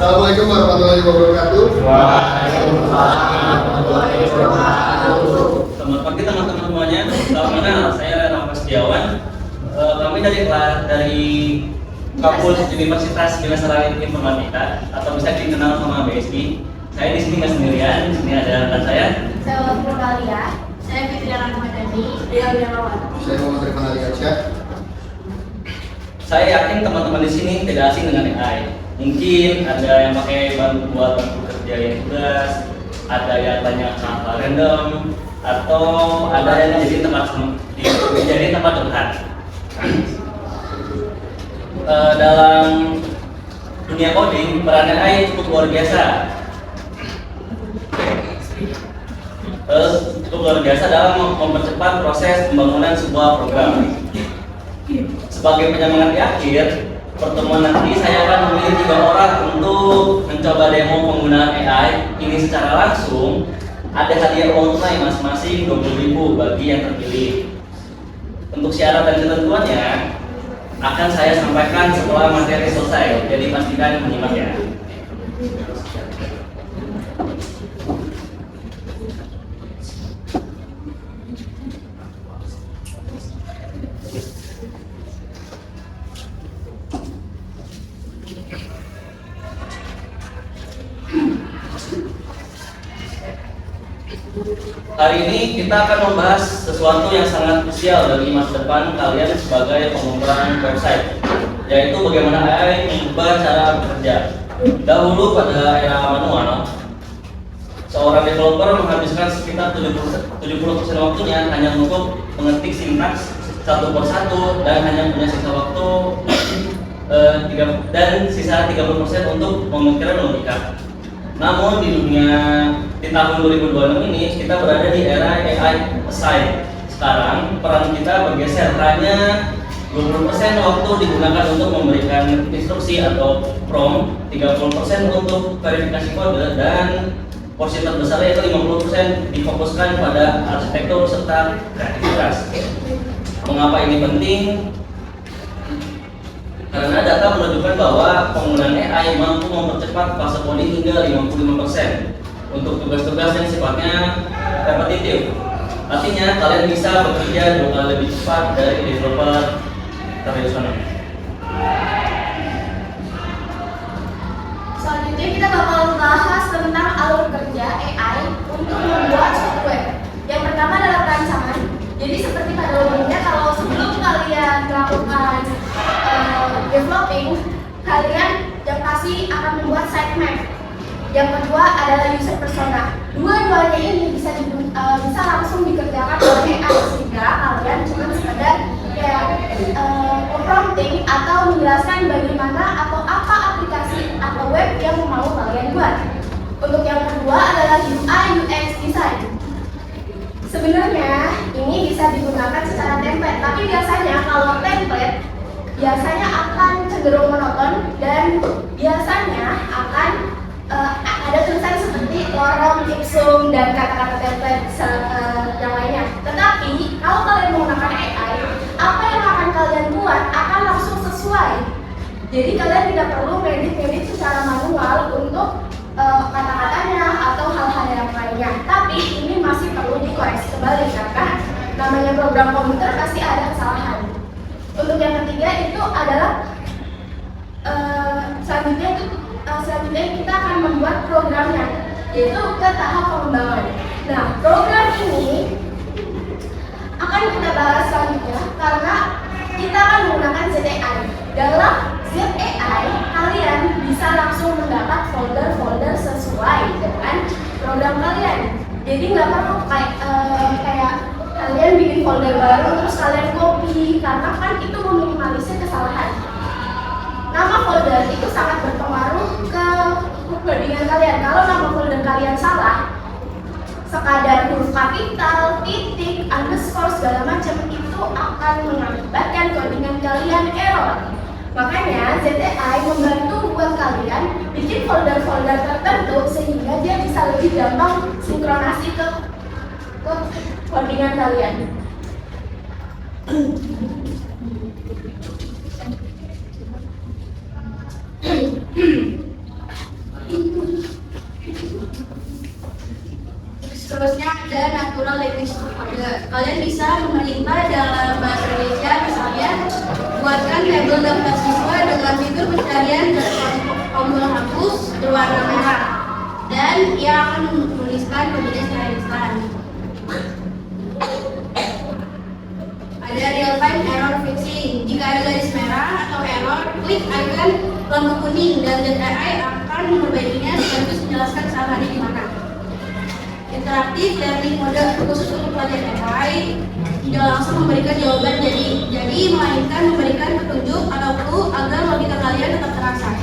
Assalamualaikum warahmatullahi wabarakatuh. Waalaikumsalam warahmatullahi wabarakatuh. Selamat pagi teman-teman semuanya. Salam kenal, saya Rama Setiawan. Kami dari Kampus Universitas Bina Informatika atau bisa dikenal sama BSI. Saya di sini nggak sendirian. Di sini ada rekan saya. Saya Purvalia. Saya Fitriana Ramadhani. Saya Muhammad Rifan Aliansyah. Saya yakin teman-teman di sini tidak asing dengan AI. Mungkin ada yang pakai buat bantu kerja yang tugas, ada yang tanya hal random, atau ada yang jadi tempat curhat. Dalam dunia coding, peran AI cukup luar biasa. Cukup luar biasa dalam mempercepat proses pembangunan sebuah program. Sebagai penyemangat di akhir pertemuan nanti, saya akan memilih 3 orang untuk mencoba demo penggunaan AI ini secara langsung. Ada hadiah uang tunai masing-masing 20.000 bagi yang terpilih. Untuk syarat dan ketentuannya akan saya sampaikan setelah materi selesai, jadi pastikan menyimak ya. Hari ini kita akan membahas sesuatu yang sangat krusial bagi masa depan kalian sebagai pengembang website, yaitu bagaimana AI mengubah cara bekerja. Dahulu pada era manual, seorang developer menghabiskan sekitar 70% waktunya hanya untuk mengetik sintaks satu persatu dan hanya punya sisa waktu dan sisa 30% untuk memikirkan logika. Namun di tahun 2026 ini kita berada di era AI Assign. Sekarang peran kita bergeser, hanya 20% waktu digunakan untuk memberikan instruksi atau prompt, 30% untuk verifikasi kode, dan porsi terbesar yaitu 50% difokuskan pada arsitektur serta kreativitas. Mengapa ini penting? Karena data menunjukkan bahwa penggunaan AI mampu mempercepat fase coding hingga 55% untuk tugas-tugas yang sifatnya repetitif. Artinya kalian bisa bekerja 2 kali lebih cepat dari developer tradisional. Selanjutnya kita bakal bahas tentang alur kerja AI untuk membuat software. Yang pertama adalah perancangan. Jadi seperti pada umumnya, kalau sebelum kalian melakukan developing, kalian yang pasti akan membuat sitemap. Yang kedua adalah user persona. Dua-duanya ini bisa langsung dikerjakan oleh AI, sehingga kalian cuma sekedar prompting atau menjelaskan bagaimana atau apa aplikasi atau web yang mau kalian buat. Untuk yang kedua adalah UI UX design. Sebenarnya ini bisa digunakan secara template, tapi biasanya kalau template biasanya akan cenderung monoton dan biasanya akan ada tulisan seperti lorem ipsum dan kata-kata template yang lainnya. Tetapi kalau kalian menggunakan AI, apa yang akan kalian buat akan langsung sesuai. Jadi kalian tidak perlu ngedit secara manual untuk kata-katanya atau hal-hal yang lainnya. Tapi ini masih perlu dikoreksi kembali karena namanya program komputer pasti ada kesalahan. Untuk yang ketiga itu adalah selanjutnya kita akan membuat programnya, yaitu ke tahap pengembangan. Nah, program ini akan kita bahas selanjutnya karena kita akan menggunakan ZAI. Dalam ZAI, kalian bisa langsung mendapat folder-folder sesuai dengan program kalian. Jadi nggak perlu kayak kalian bikin folder baru terus kalian copy, karena kan itu meminimalisir kesalahan. Nama folder itu sangat berpengaruh ke codingan kalian. Kalau nama folder kalian salah, sekadar huruf kapital, titik, underscore segala macam, itu akan mengakibatkan codingan kalian error. Makanya ZAI membantu buat kalian bikin folder-folder tertentu sehingga dia bisa lebih gampang sinkronasi ke codingan kalian. Seterusnya ada natural language code. Kalian bisa memerintah dalam bahasa Indonesia, misalnya buatkan tabel daftar siswa dengan fitur pencarian dan tombol hapus berwarna merah, dan ia akan menuliskan pembeda secara instan. Ada real time error fixing. Jika ada garis merah atau error, klik icon lampu kuning dan AI akan memperbaikinya sekaligus menjelaskan kesalahannya di mana. Interaktif learning mode khusus untuk pelajar AI, tidak langsung memberikan jawaban jadi melainkan memberikan petunjuk atau clue agar logika kalian tetap terasa.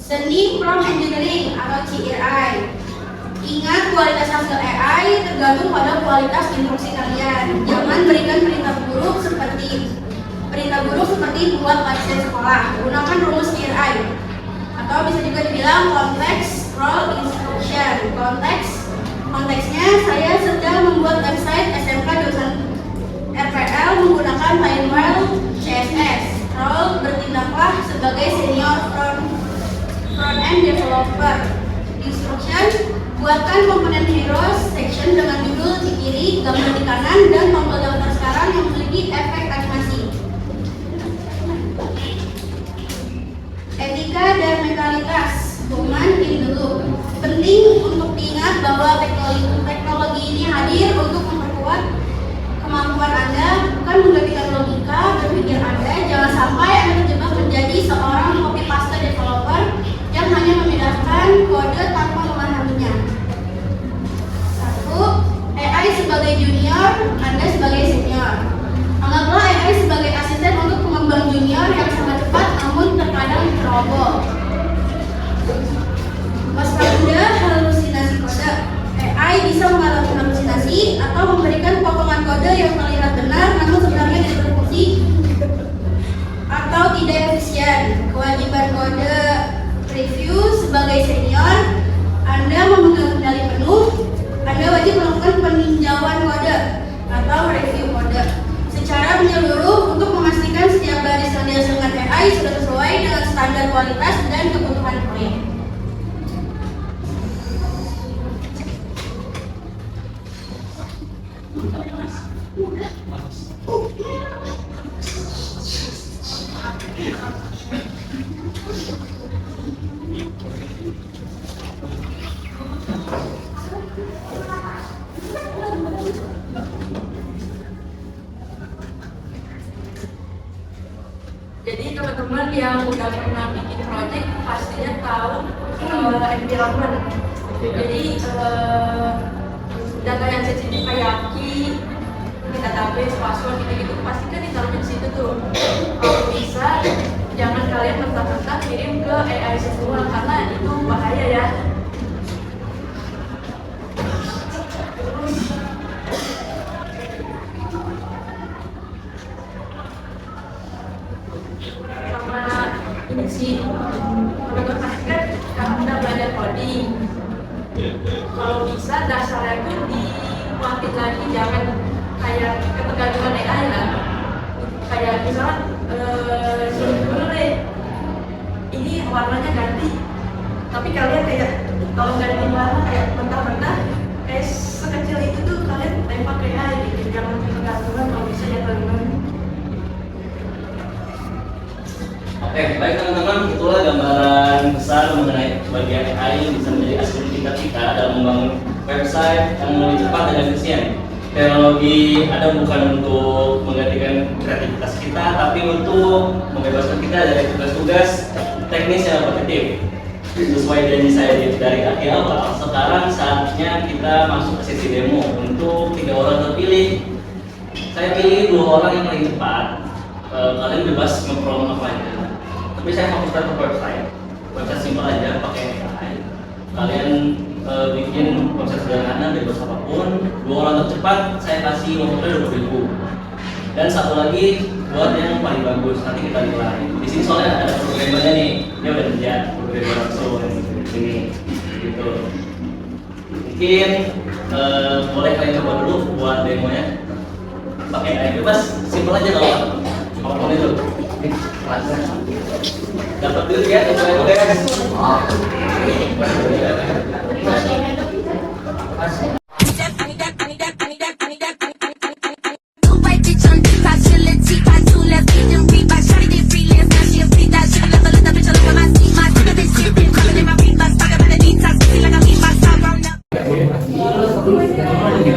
Seni prompt engineering atau CRI. Ingat, kualitas hasil AI tergantung pada kualitas instruksi kalian. Jangan berikan perintah buruk seperti buat pasien sekolah. Gunakan rumus CRI atau bisa juga dibilang context role instruction. Konteksnya, saya sedang membuat website SMK jurusan RPL menggunakan Laravel CSS. Role, bertindaklah sebagai senior front-end developer. Instruction, buatkan komponen heroes section dengan judul di kiri, gambar di kanan, dan tombol daftar sekarang yang memiliki efek animasi. Etika dan mentalitas, human in the loop. Penting untuk diingat bahwa teknologi ini hadir untuk memperkuat kemampuan Anda, bukan menggantikan logika berpikir Anda. Jangan sampai Anda terjebak menjadi seorang copy paste developer yang hanya memindahkan kode tanpa memahaminya. 1. AI sebagai junior, Anda sebagai senior. Anggaplah AI sebagai asisten untuk pengembang junior yang sangat cepat namun terkadang ceroboh. Waspada halusinasi kode. AI bisa mengalami halusinasi atau memberikan potongan kode yang terlihat benar namun sebenarnya tidak berfungsi atau tidak efisien. Kewajiban kode review sebagai senior, Anda memegang kendali penuh. Anda wajib melakukan peninjauan kode atau review kode secara menyeluruh untuk memastikan setiap baris yang dihasilkan AI sudah sesuai dengan standar kualitas dan kebutuhan proyek. Jadi teman-teman yang udah pernah bikin project pastinya tahu environment. Jadi data yang sensitif kayak key, database, password gitu-gitu pasti kan ditaruh di situ tuh. Kalau bisa jangan kalian mentah-mentah kirim ke AI semua karena itu bahaya ya. Ini sih, teman-teman pasti kan kalau udah belajar coding, kalau bisa dasarnya itu dikuatin lagi, jangan kayak ketergantungan AI lah. Kayak misalnya dulu deh, ini warnanya ganti, tapi kalian kayak kalau ganti warna kayak mentah-mentah, kayak sekecil itu tuh kalian lempar ke AI gitu, jangan ketergantungan, kalau bisa ya teman-teman. Oke, baik teman-teman, itulah gambaran besar mengenai bagian AI yang bisa menjadi aspek kita dalam membangun website yang lebih cepat dan efisien. Teknologi ada bukan untuk menggantikan kreativitas kita, tapi untuk membebaskan kita dari tugas-tugas teknis yang repetitif. Sesuai janji saya dari akhir awal, sekarang saatnya kita masuk ke sesi demo untuk 3 orang terpilih. Saya pilih 2 orang yang paling cepat. Kalian bebas nge-promo apa aja. Tapi saya fokuskan ke website simpel aja pakai AI. Kalian bikin website sederhana bebas apapun. 2 orang tercepat saya kasih nomornya 20.000. Dan 1 lagi buat yang paling bagus, nanti kita nilai. Di sini soalnya ada programmernya nih, dia udah kerja programmer langsung ini gitu. Mungkin boleh kalian coba dulu buat demonya pakai AI bebas, simple aja kalau apapun itu. Dapat duit ya, itu guys.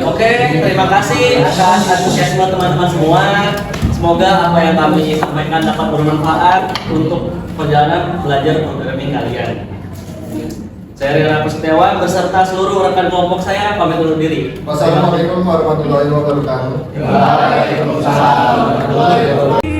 Oke, terima kasih atas antusiasme teman-teman semua. Semoga apa yang kami sampaikan dapat bermanfaat untuk perjalanan belajar programming kalian. Saya Rira Pustiawan beserta seluruh rekan kelompok saya pamit undur diri. Wassalamualaikum warahmatullahi wabarakatuh. Waalaikumsalam.